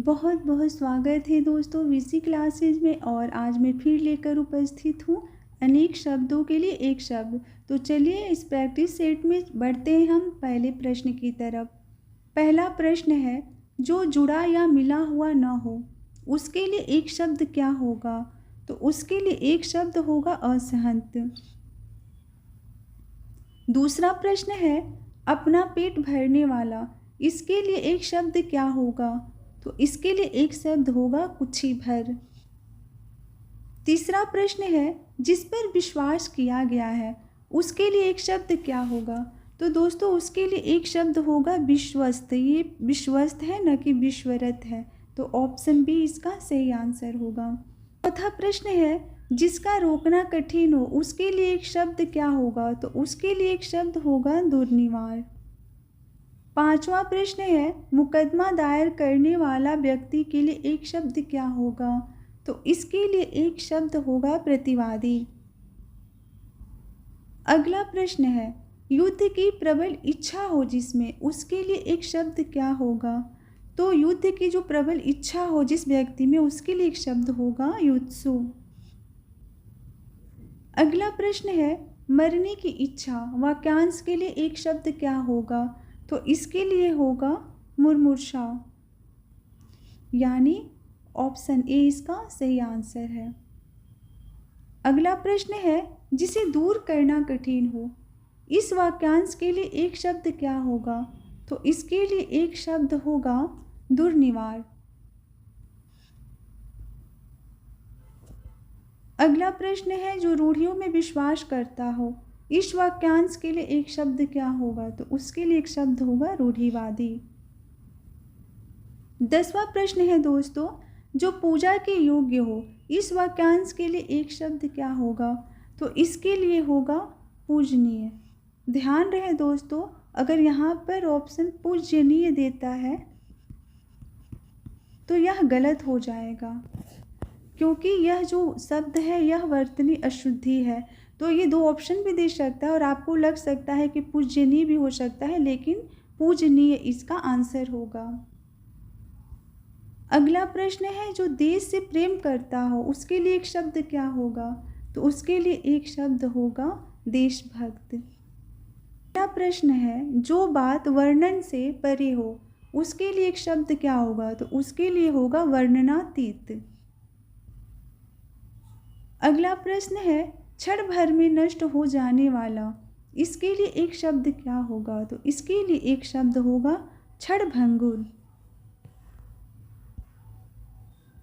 बहुत बहुत स्वागत है दोस्तों वीसी क्लासेज में। और आज मैं फिर लेकर उपस्थित हूँ अनेक शब्दों के लिए एक शब्द। तो चलिए इस प्रैक्टिस सेट में बढ़ते हैं हम पहले प्रश्न की तरफ। पहला प्रश्न है, जो जुड़ा या मिला हुआ न हो उसके लिए एक शब्द क्या होगा? तो उसके लिए एक शब्द होगा असहंत। दूसरा प्रश्न है, अपना पेट भरने वाला, इसके लिए एक शब्द क्या होगा? तो इसके लिए एक शब्द होगा कुक्षी भर। तीसरा प्रश्न है, जिस पर विश्वास किया गया है उसके लिए एक शब्द क्या होगा? तो दोस्तों उसके लिए एक शब्द होगा विश्वस्त। ये विश्वस्त है न कि विश्वरत है। तो ऑप्शन बी इसका सही आंसर होगा। चौथा प्रश्न है, जिसका रोकना कठिन हो उसके लिए एक शब्द क्या होगा? तो उसके लिए एक शब्द होगा दुर्निवार। पांचवा प्रश्न है, मुकदमा दायर करने वाला व्यक्ति के लिए एक शब्द क्या होगा? तो इसके लिए एक शब्द होगा प्रतिवादी। अगला प्रश्न है, युद्ध की प्रबल इच्छा हो जिसमें, उसके लिए एक शब्द क्या होगा? तो युद्ध की जो प्रबल इच्छा हो जिस व्यक्ति में उसके लिए एक शब्द होगा युत्सु। अगला प्रश्न है, मरने की इच्छा, वाक्यांश के लिए एक शब्द क्या होगा? तो इसके लिए होगा मुर्मूर्षा, यानी ऑप्शन ए इसका सही आंसर है। अगला प्रश्न है, जिसे दूर करना कठिन हो, इस वाक्यांश के लिए एक शब्द क्या होगा? तो इसके लिए एक शब्द होगा दुर्निवार। अगला प्रश्न है, जो रूढ़ियों में विश्वास करता हो, इस वाक्यांश के लिए एक शब्द क्या होगा? तो उसके लिए एक शब्द होगा रूढ़िवादी। 10वां प्रश्न है दोस्तों, जो पूजा के योग्य हो, इस वाक्यांश के लिए एक शब्द क्या होगा? तो इसके लिए होगा पूजनीय। ध्यान रहे दोस्तों, अगर यहाँ पर ऑप्शन पूजनीय देता है तो यह गलत हो जाएगा, क्योंकि यह जो शब्द है यह वर्तनी अशुद्धि है। तो ये दो ऑप्शन भी दे सकता है और आपको लग सकता है कि पूजनीय भी हो सकता है, लेकिन पूजनीय इसका आंसर होगा। अगला प्रश्न है, जो देश से प्रेम करता हो उसके लिए एक शब्द क्या होगा? तो उसके लिए एक शब्द होगा देशभक्त। अगला प्रश्न है, जो बात वर्णन से परे हो उसके लिए एक शब्द क्या होगा? तो उसके लिए होगा वर्णनातीत। अगला प्रश्न है, क्षण भर में नष्ट हो जाने वाला, इसके लिए एक शब्द क्या होगा? तो इसके लिए एक शब्द होगा क्षणभंगुर।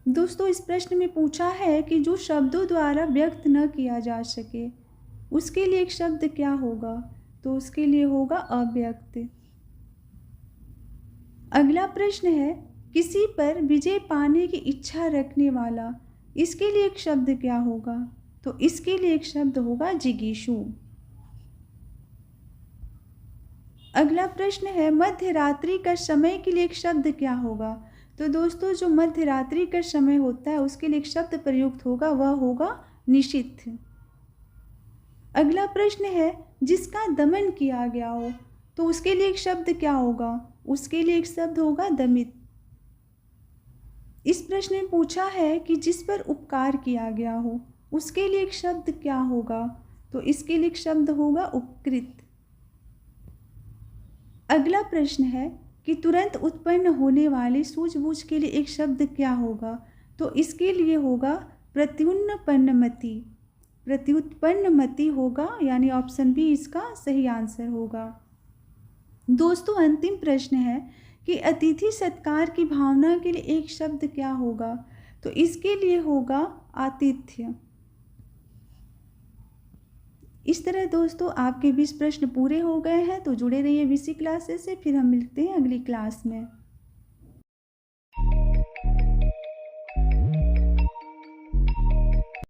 दोस्तों इस प्रश्न में पूछा है कि जो शब्दों द्वारा व्यक्त न किया जा सके उसके लिए एक शब्द क्या होगा? तो उसके लिए होगा अव्यक्त। अगला प्रश्न है, किसी पर विजय पाने की इच्छा रखने वाला, इसके लिए एक शब्द क्या होगा? तो इसके लिए एक शब्द होगा जिगीषु। अगला प्रश्न है, मध्य रात्रि का समय के लिए एक शब्द क्या होगा? तो दोस्तों जो मध्य रात्रि का समय होता है उसके लिए एक शब्द प्रयुक्त होगा, वह होगा निषिद्ध। अगला प्रश्न है, जिसका दमन किया गया हो, तो उसके लिए एक शब्द क्या होगा? उसके लिए एक शब्द होगा दमित। इस प्रश्न में पूछा है कि जिस पर उपकार किया गया हो उसके लिए एक शब्द क्या होगा? तो इसके लिए एक शब्द होगा उपकृत। अगला प्रश्न है कि तुरंत उत्पन्न होने वाले सूझबूझ के लिए एक शब्द क्या होगा? तो इसके लिए होगा प्रत्युन्नपन्नमति। प्रत्युत्पन्नमति होगा, यानी ऑप्शन बी इसका सही आंसर होगा। दोस्तों अंतिम प्रश्न है कि अतिथि सत्कार की भावना के लिए एक शब्द क्या होगा? तो इसके लिए होगा आतिथ्य। इस तरह दोस्तों आपके 20 प्रश्न पूरे हो गए हैं। तो जुड़े रहिए वीसी क्लासेस से, फिर हम मिलते हैं अगली क्लास में।